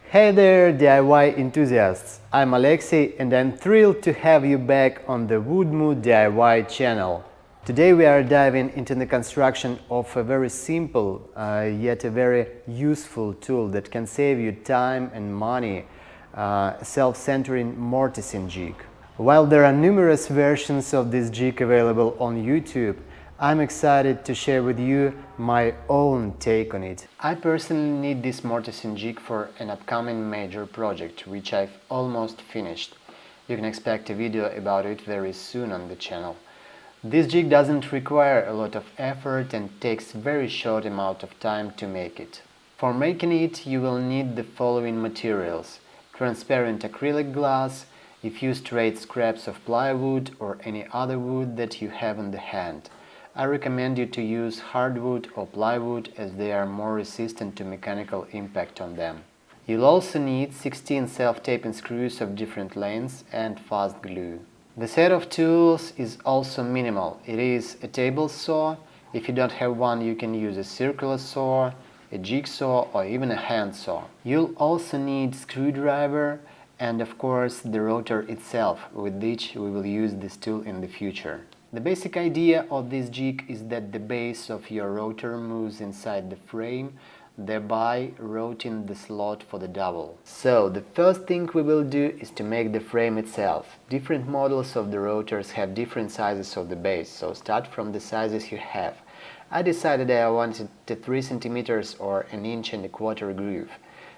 Hey there, DIY enthusiasts! I'm Alexei and I'm thrilled to have you back on the Woodmoo DIY channel. Today we are diving into the construction of a very simple yet a very useful tool that can save you time and money, self-centering mortising jig. While there are numerous versions of this jig available on YouTube, I'm excited to share with you my own take on it. I personally need this mortising jig for an upcoming major project, which I've almost finished. You can expect a video about it very soon on the channel. This jig doesn't require a lot of effort and takes very short amount of time to make it. For making it, you will need the following materials: transparent acrylic glass, a few straight scraps of plywood or any other wood that you have in the hand. I recommend you to use hardwood or plywood as they are more resistant to mechanical impact on them. You'll also need 16 self-taping screws of different lengths and fast glue. The set of tools is also minimal. It is a table saw. If you don't have one, you can use a circular saw, a jigsaw, or even a hand saw. You'll also need screwdriver and of course the rotor itself, with which we will use this tool in the future. The basic idea of this jig is that the base of your rotor moves inside the frame, thereby routing the slot for the dowel. So the first thing we will do is to make the frame itself. Different models of the rotors have different sizes of the base, so start from the sizes you have. I decided I wanted a 3 cm or 1.25 inch groove,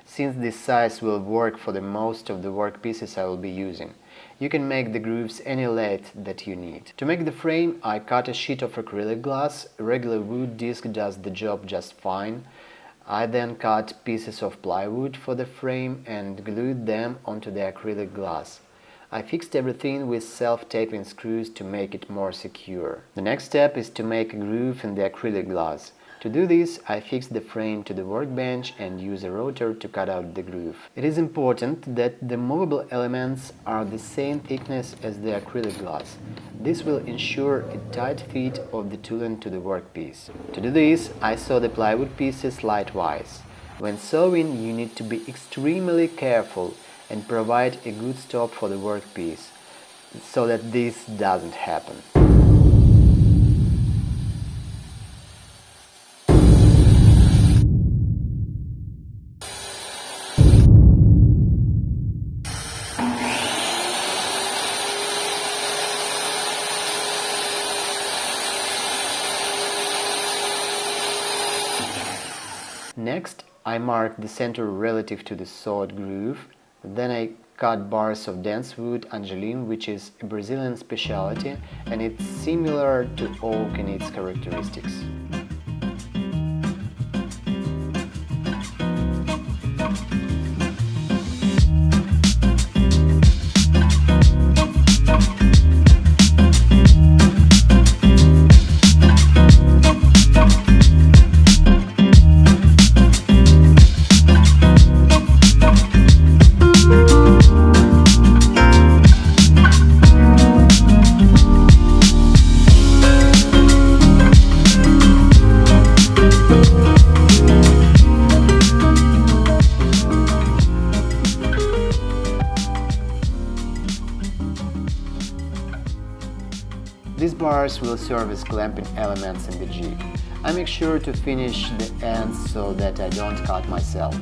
since this size will work for the most of the workpieces I will be using. You can make the grooves any length that you need. To make the frame, I cut a sheet of acrylic glass. A regular wood disc does the job just fine. I then cut pieces of plywood for the frame and glued them onto the acrylic glass. I fixed everything with self-taping screws to make it more secure. The next step is to make a groove in the acrylic glass. To do this, I fixed the frame to the workbench and use a rotor to cut out the groove. It is important that the movable elements are the same thickness as the acrylic glass. This will ensure a tight fit of the tooling to the workpiece. To do this, I saw the plywood pieces lengthwise. When sewing, you need to be extremely careful and provide a good stop for the workpiece, so that this doesn't happen. Next, I marked the center relative to the sawed groove. Then I cut bars of dense wood angelim, which is a Brazilian specialty, and it's similar to oak in its characteristics. These bars will serve as clamping elements in the jig. I make sure to finish the ends so that I don't cut myself.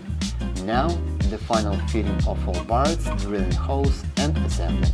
Now, the final fitting of all parts, drilling holes and assembling.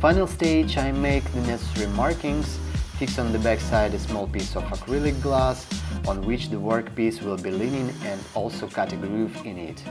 Final stage, I make the necessary markings, fix on the back side a small piece of acrylic glass on which the workpiece will be leaning, and also cut a groove in it.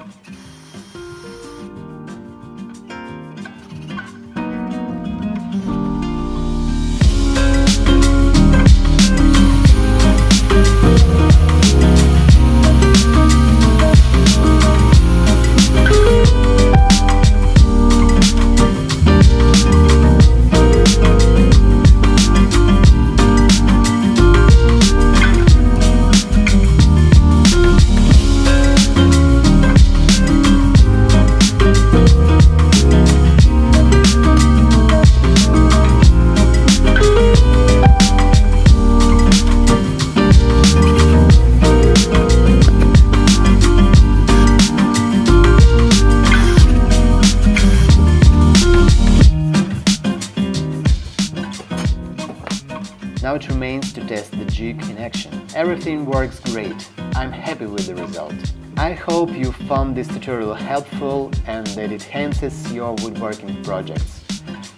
Now it remains to test the jig in action. Everything works great. I'm happy with the result. I hope you found this tutorial helpful and that it enhances your woodworking projects.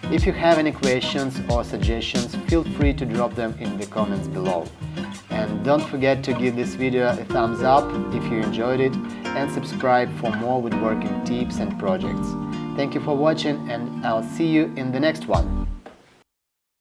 If you have any questions or suggestions, feel free to drop them in the comments below. And don't forget to give this video a thumbs up if you enjoyed it, and subscribe for more woodworking tips and projects. Thank you for watching, and I'll see you in the next one.